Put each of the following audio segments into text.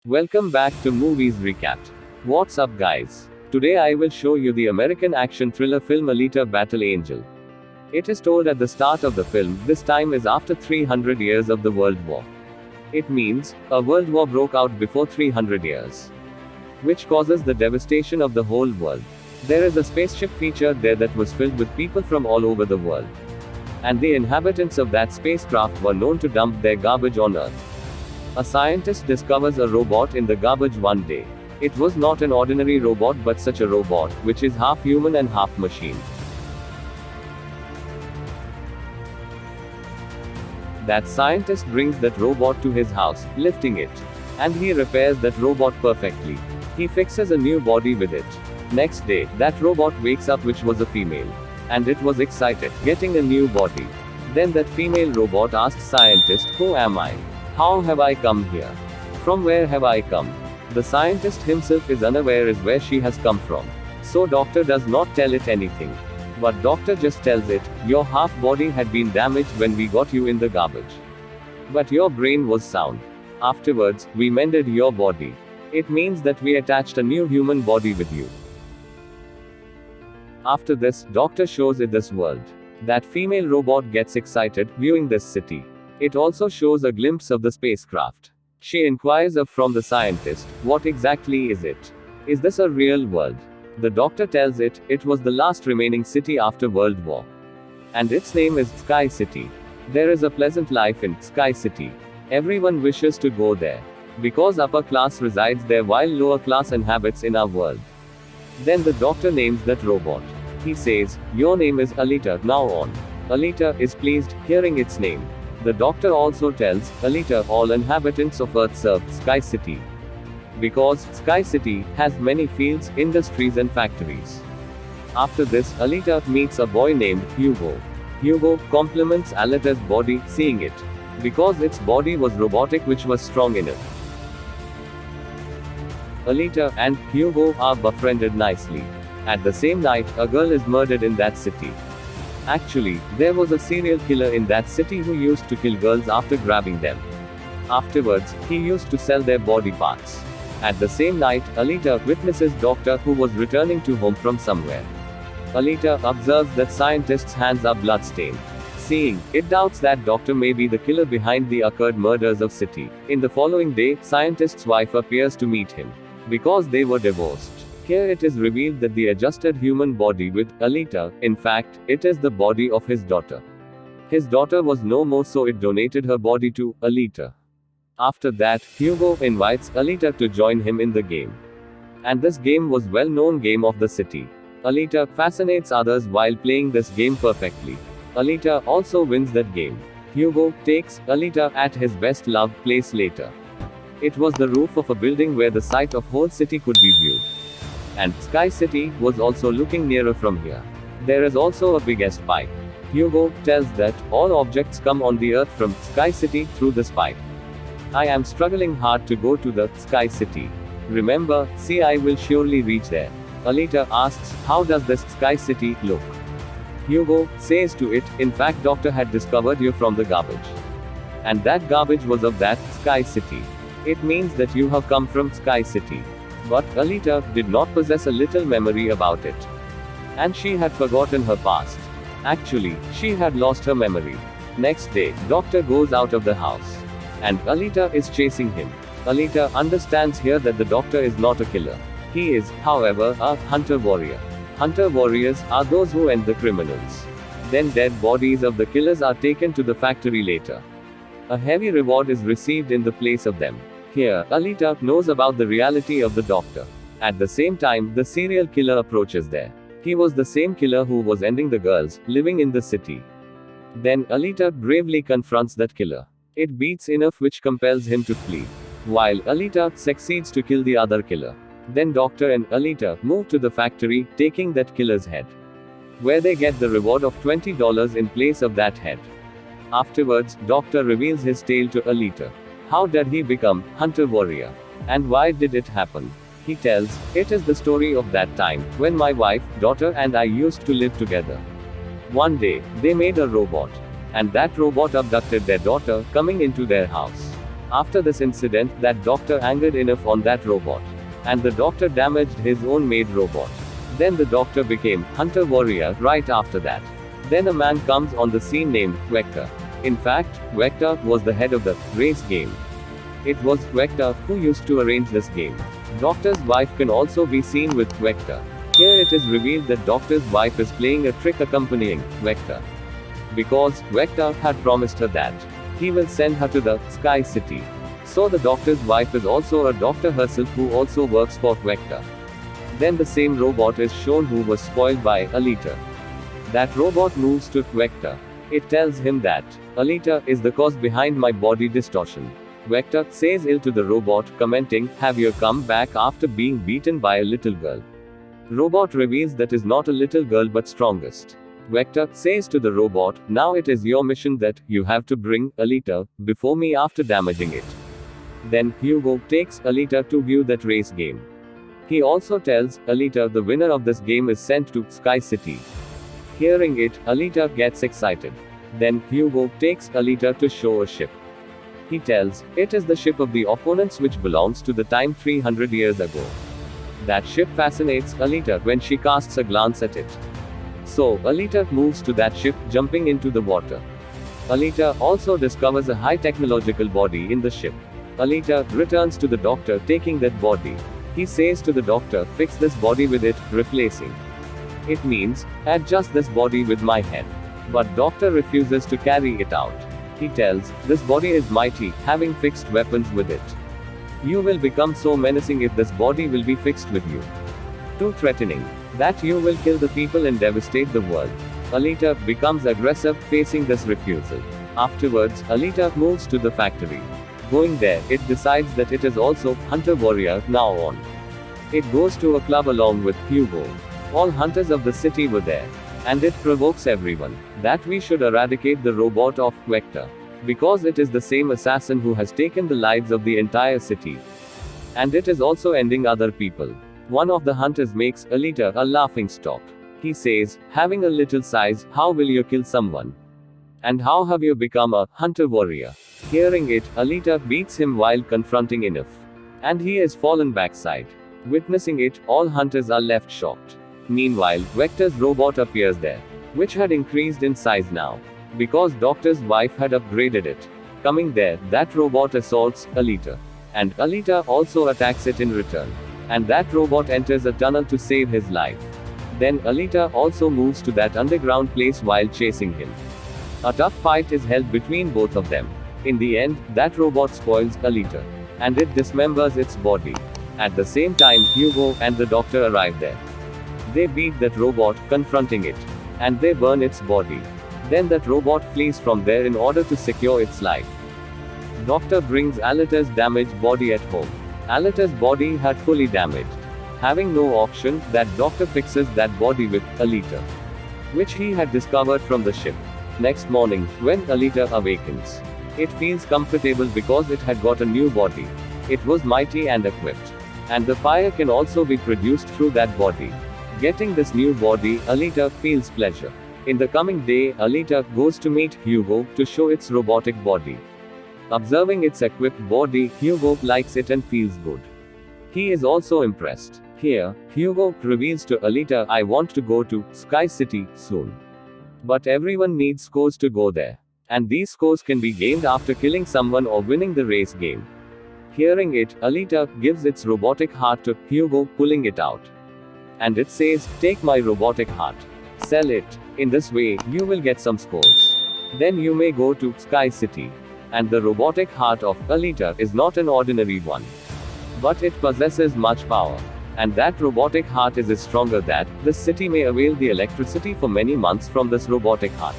Welcome back to Movies Recap. What's up, guys? Today I will show you the American action thriller film Alita Battle Angel. It is told at the start of the film, this time is after 300 years of the World War. It means, a world war broke out before 300 years. Which causes the devastation of the whole world. There is a spaceship featured there that was filled with people from all over the world. And the inhabitants of that spacecraft were known to dump their garbage on Earth. A scientist discovers a robot in the garbage one day. It was not an ordinary robot but such a robot, which is half human and half machine. That scientist brings that robot to his house, lifting it. And he repairs that robot perfectly. He fixes a new body with it. Next day, that robot wakes up, which was a female. And it was excited, getting a new body. Then that female robot asks scientist, "Who am I? How have I come here? From where have I come?" The scientist himself is unaware as where she has come from. So doctor does not tell it anything. But doctor just tells it, "Your half body had been damaged when we got you in the garbage. But your brain was sound. Afterwards, we mended your body. It means that we attached a new human body with you." After this, doctor shows it this world. That female robot gets excited, viewing this city. It also shows a glimpse of the spacecraft. She inquires from the scientist, "What exactly is it? Is this a real world?" The doctor tells it, it was the last remaining city after World War. And its name is Sky City. There is a pleasant life in Sky City. Everyone wishes to go there. Because upper class resides there while lower class inhabits in our world. Then the doctor names that robot. He says, "Your name is Alita, now on." Alita is pleased, hearing its name. The doctor also tells Alita all inhabitants of Earth serve Sky City. Because Sky City has many fields, industries and factories. After this, Alita meets a boy named Hugo. Hugo compliments Alita's body, seeing it. Because its body was robotic, which was strong enough. Alita and Hugo are befriended nicely. At the same night, a girl is murdered in that city. Actually, there was a serial killer in that city who used to kill girls after grabbing them. Afterwards, he used to sell their body parts. At the same night, Alita witnesses doctor who was returning to home from somewhere. Alita observes that scientist's hands are bloodstained. Seeing it, doubts that doctor may be the killer behind the occurred murders of city. In the following day, scientist's wife appears to meet him. Because they were divorced. Here it is revealed that the adjusted human body with Alita, in fact, it is the body of his daughter. His daughter was no more, so it donated her body to Alita. After that, Hugo invites Alita to join him in the game. And this game was well-known game of the city. Alita fascinates others while playing this game perfectly. Alita also wins that game. Hugo takes Alita at his best loved place later. It was the roof of a building where the sight of whole city could be viewed. And Sky City was also looking nearer from here. There is also a biggest pipe. Hugo tells that all objects come on the earth from Sky City through this pipe. "I am struggling hard to go to the Sky City. Remember, see, I will surely reach there." Alita asks, "How does this Sky City look?" Hugo says to it, "In fact, doctor had discovered you from the garbage. And that garbage was of that Sky City. It means that you have come from Sky City." But Alita did not possess a little memory about it. And she had forgotten her past. Actually, she had lost her memory. Next day, doctor goes out of the house. And Alita is chasing him. Alita understands here that the doctor is not a killer. He is, however, a hunter-warrior. Hunter-warriors are those who end the criminals. Then dead bodies of the killers are taken to the factory later. A heavy reward is received in the place of them. Here, Alita knows about the reality of the doctor. At the same time, the serial killer approaches there. He was the same killer who was ending the girls living in the city. Then Alita bravely confronts that killer. It beats enough which compels him to flee. While Alita succeeds to kill the other killer. Then doctor and Alita move to the factory, taking that killer's head. Where they get the reward of $20 in place of that head. Afterwards, doctor reveals his tale to Alita. How did he become hunter-warrior? And why did it happen? He tells, "It is the story of that time, when my wife, daughter and I used to live together. One day, they made a robot. And that robot abducted their daughter, coming into their house. After this incident, that doctor angered enough on that robot. And the doctor damaged his own made robot. Then the doctor became hunter warrior right after that. Then a man comes on the scene named Vector. In fact, Vector was the head of the race game. It was Vector who used to arrange this game. Doctor's wife can also be seen with Vector. Here it is revealed that Doctor's wife is playing a trick accompanying Vector. Because Vector had promised her that he will send her to the Sky City. So the doctor's wife is also a doctor herself who also works for Vector. Then the same robot is shown who was spoiled by Alita. That robot moves to Vector. It tells him that Alita is the cause behind my body distortion. Vector says ill to the robot, commenting, "Have you come back after being beaten by a little girl?" Robot reveals that is not a little girl but strongest. Vector says to the robot, "Now it is your mission that you have to bring Alita before me after damaging it." Then Hugo takes Alita to view that race game. He also tells Alita the winner of this game is sent to Sky City. Hearing it, Alita gets excited. Then Hugo takes Alita to show a ship. He tells, it is the ship of the opponents which belongs to the time 300 years ago. That ship fascinates Alita when she casts a glance at it. So, Alita moves to that ship, jumping into the water. Alita also discovers a high technological body in the ship. Alita returns to the doctor taking that body. He says to the doctor, "Fix this body with it, replacing. It means, adjust this body with my head." But doctor refuses to carry it out. He tells, "This body is mighty, having fixed weapons with it. You will become so menacing if this body will be fixed with you. Too threatening. That you will kill the people and devastate the world." Alita becomes aggressive, facing this refusal. Afterwards, Alita moves to the factory. Going there, it decides that it is also hunter warrior now on. It goes to a club along with Hugo. All hunters of the city were there. And it provokes everyone that we should eradicate the robot of Vector. Because it is the same assassin who has taken the lives of the entire city. And it is also ending other people. One of the hunters makes Alita a laughing stock. He says, "Having a little size, how will you kill someone? And how have you become a hunter warrior?" Hearing it, Alita beats him while confronting enough. And he is fallen backside. Witnessing it, all hunters are left shocked. Meanwhile, Vector's robot appears there, which had increased in size now. Because Doctor's wife had upgraded it. Coming there, that robot assaults Alita. And Alita also attacks it in return. And that robot enters a tunnel to save his life. Then Alita also moves to that underground place while chasing him. A tough fight is held between both of them. In the end, that robot spoils Alita. And it dismembers its body. At the same time, Hugo and the doctor arrive there. They beat that robot, confronting it. And they burn its body. Then that robot flees from there in order to secure its life. Doctor brings Alita's damaged body at home. Alita's body had fully damaged. Having no option, that doctor fixes that body with Alita, which he had discovered from the ship. Next morning, when Alita awakens, it feels comfortable because it had got a new body. It was mighty and equipped. And the fire can also be produced through that body. Getting this new body, Alita feels pleasure. In the coming day, Alita goes to meet Hugo to show its robotic body. Observing its equipped body, Hugo likes it and feels good. He is also impressed. Here, Hugo reveals to Alita, "I want to go to Sky City soon. But everyone needs scores to go there. And these scores can be gained after killing someone or winning the race game." Hearing it, Alita gives its robotic heart to Hugo, pulling it out. And it says, "Take my robotic heart. Sell it. In this way, you will get some scores. Then you may go to Sky City." And the robotic heart of Alita is not an ordinary one. But it possesses much power. And that robotic heart is stronger that the city may avail the electricity for many months from this robotic heart.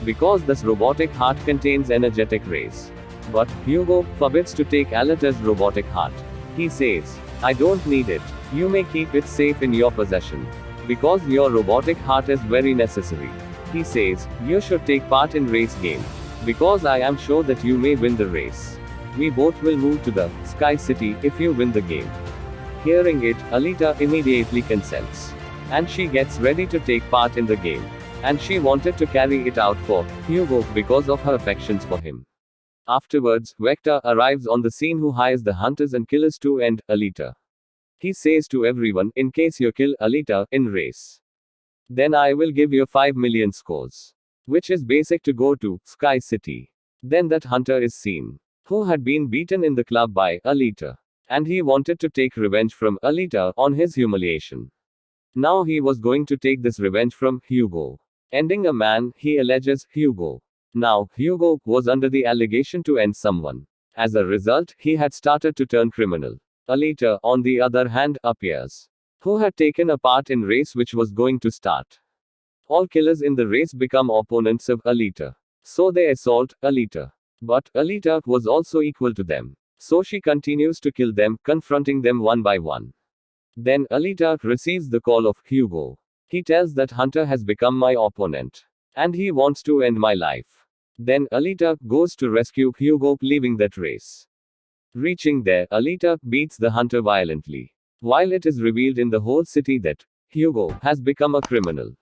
Because this robotic heart contains energetic rays. But Hugo forbids to take Alita's robotic heart. He says, "I don't need it. You may keep it safe in your possession. Because your robotic heart is very necessary." He says, "You should take part in race game. Because I am sure that you may win the race. We both will move to the Sky City if you win the game." Hearing it, Alita immediately consents. And she gets ready to take part in the game. And she wanted to carry it out for Hugo because of her affections for him. Afterwards, Vector arrives on the scene who hires the hunters and killers to end Alita. He says to everyone, in case you kill Alita in race, then I will give you 5 million scores. Which is basic to go to Sky City. Then that hunter is seen, who had been beaten in the club by Alita. And he wanted to take revenge from Alita on his humiliation. Now he was going to take this revenge from Hugo. Ending a man, he alleges Hugo. Now, Hugo was under the allegation to end someone. As a result, he had started to turn criminal. Alita, on the other hand, appears, who had taken a part in race which was going to start. All killers in the race become opponents of Alita. So they assault Alita. But Alita was also equal to them. So she continues to kill them, confronting them one by one. Then Alita receives the call of Hugo. He tells that Hunter has become my opponent. And he wants to end my life. Then Alita goes to rescue Hugo, leaving that race. Reaching there, Alita beats the hunter violently. While it is revealed in the whole city that Hugo has become a criminal.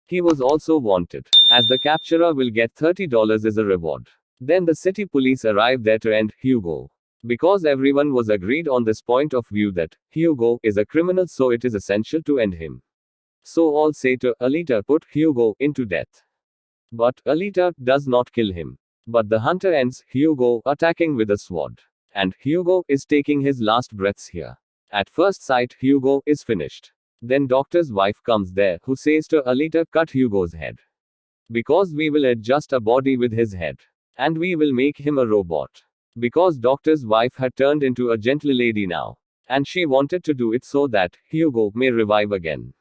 He was also wanted, as the capturer will get $30 as a reward. Then the city police arrive there to end Hugo. Because everyone was agreed on this point of view that Hugo is a criminal, so it is essential to end him. So all say to Alita, put Hugo into death. But Alita does not kill him. But the hunter ends Hugo attacking with a sword. And Hugo is taking his last breaths here. At first sight, Hugo is finished. Then doctor's wife comes there, who says to Alita, cut Hugo's head. Because we will adjust a body with his head. And we will make him a robot. Because doctor's wife had turned into a gentle lady now. And she wanted to do it so that Hugo may revive again.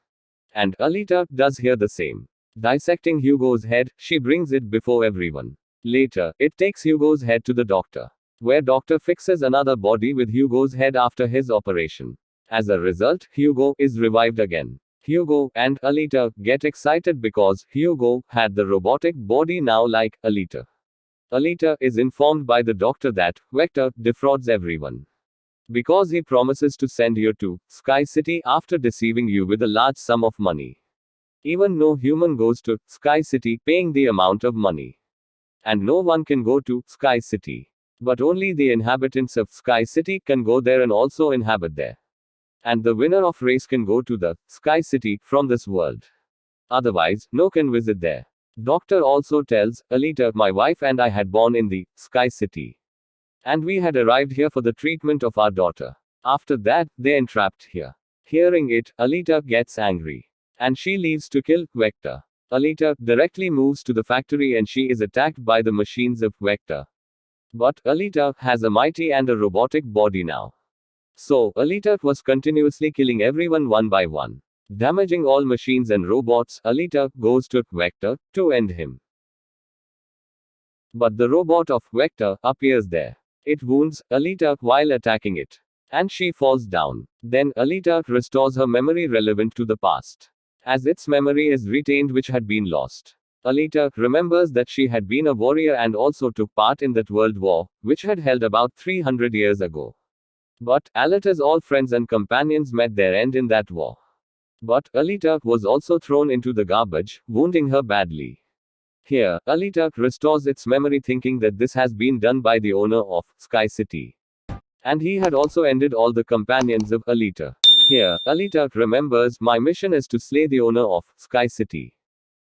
And Alita does here the same. Dissecting Hugo's head, she brings it before everyone. Later, it takes Hugo's head to the doctor, where doctor fixes another body with Hugo's head after his operation. As a result, Hugo is revived again. Hugo and Alita get excited because Hugo had the robotic body now like Alita. Alita is informed by the doctor that Vector defrauds everyone. Because he promises to send you to Sky City after deceiving you with a large sum of money. Even no human goes to Sky City paying the amount of money. And no one can go to Sky City. But only the inhabitants of Sky City can go there and also inhabit there. And the winner of race can go to the Sky City from this world. Otherwise, no can visit there. Doctor also tells Alita, my wife and I had born in the Sky City. And we had arrived here for the treatment of our daughter. After that, they entrapped here. Hearing it, Alita gets angry. And she leaves to kill Vector. Alita directly moves to the factory and she is attacked by the machines of Vector. But Alita has a mighty and a robotic body now. So, Alita was continuously killing everyone one by one. Damaging all machines and robots, Alita goes to Vector to end him. But the robot of Vector appears there. It wounds Alita while attacking it. And she falls down. Then Alita restores her memory relevant to the past. As its memory is retained which had been lost. Alita remembers that she had been a warrior and also took part in that world war, which had held about 300 years ago. But Alita's all friends and companions met their end in that war. But Alita was also thrown into the garbage, wounding her badly. Here, Alita restores its memory thinking that this has been done by the owner of Sky City. And he had also ended all the companions of Alita. Here, Alita remembers, my mission is to slay the owner of Sky City.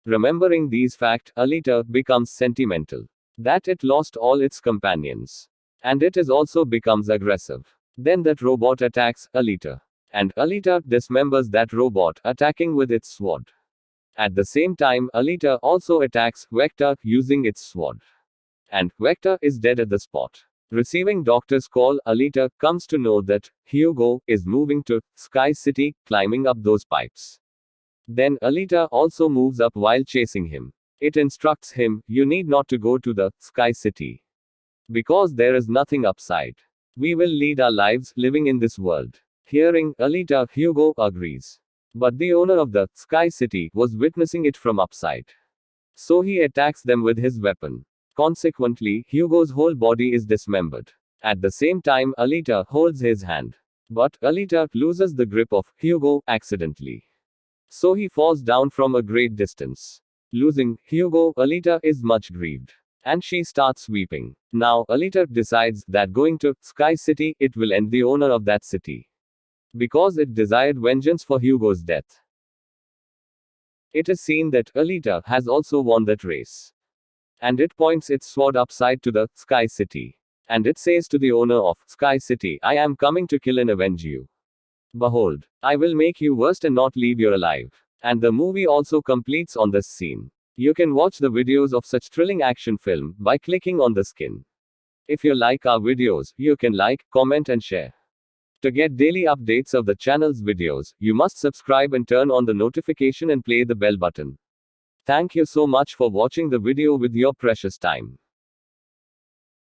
Remembering these facts, Alita becomes sentimental. That it lost all its companions. And it is also becomes aggressive. Then that robot attacks Alita. And Alita dismembers that robot, attacking with its sword. At the same time, Alita also attacks Vector using its sword. And Vector is dead at the spot. Receiving doctor's call, Alita comes to know that Hugo is moving to Sky City, climbing up those pipes. Then Alita also moves up while chasing him. It instructs him, you need not to go to the Sky City. Because there is nothing upside. We will lead our lives living in this world. Hearing Alita, Hugo agrees. But the owner of the Sky City was witnessing it from upside. So he attacks them with his weapon. Consequently, Hugo's whole body is dismembered. At the same time, Alita holds his hand. But Alita loses the grip of Hugo accidentally. So he falls down from a great distance. Losing Hugo, Alita is much grieved. and she starts weeping. Now, Alita decides that going to Sky City, it will end the owner of that city. Because it desired vengeance for Hugo's death. It is seen that Alita has also won that race. And it points its sword upside to the Sky City. And it says to the owner of Sky City, I am coming to kill and avenge you. Behold, I will make you worst and not leave you alive. And the movie also completes on this scene. You can watch the videos of such thrilling action film by clicking on the skin. If you like our videos, you can like, comment and share. To get daily updates of the channel's videos, you must subscribe and turn on the notification and play the bell button. Thank you so much for watching the video with your precious time.